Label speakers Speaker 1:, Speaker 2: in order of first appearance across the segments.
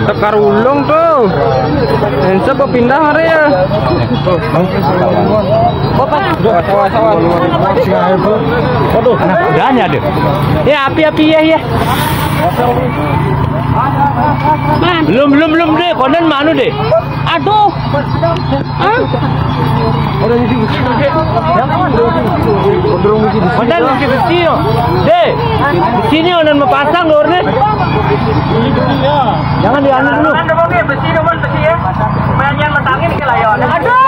Speaker 1: Tekar ulung tuh. Ensa pindah hari ya.
Speaker 2: Waduh, anak udahnya deh.
Speaker 1: Ya api-api ya. Belum deh, konen mana deh? Aduh. Konen masih kecil. Deh, di sini konen mau pasang dornya. Jangan dianu dulu. Besi ya. Mainan metangin ke layon. Aduh.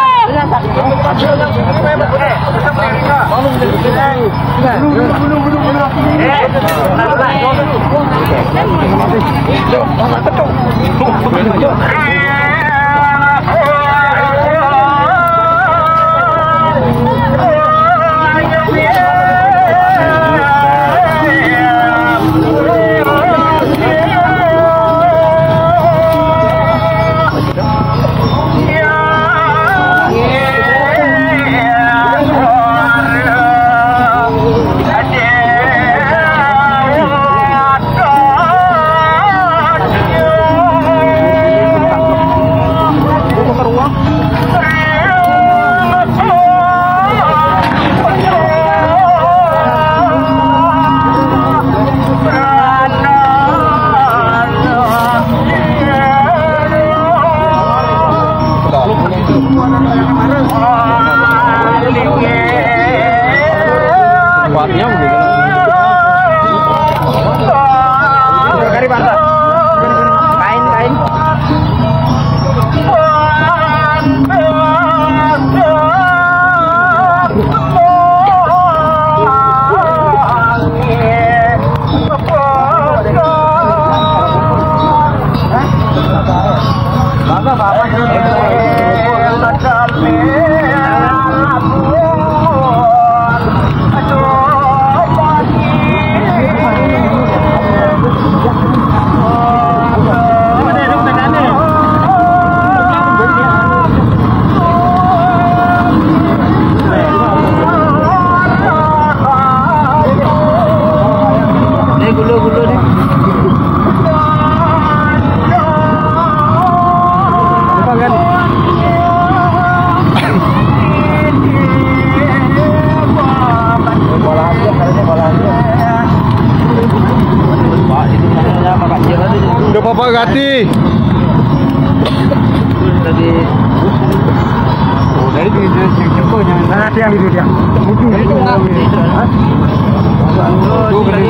Speaker 1: Udah Papa Gati. Tadi dari cukup jangan yang itu dia. Ujung itu. Hah? Dari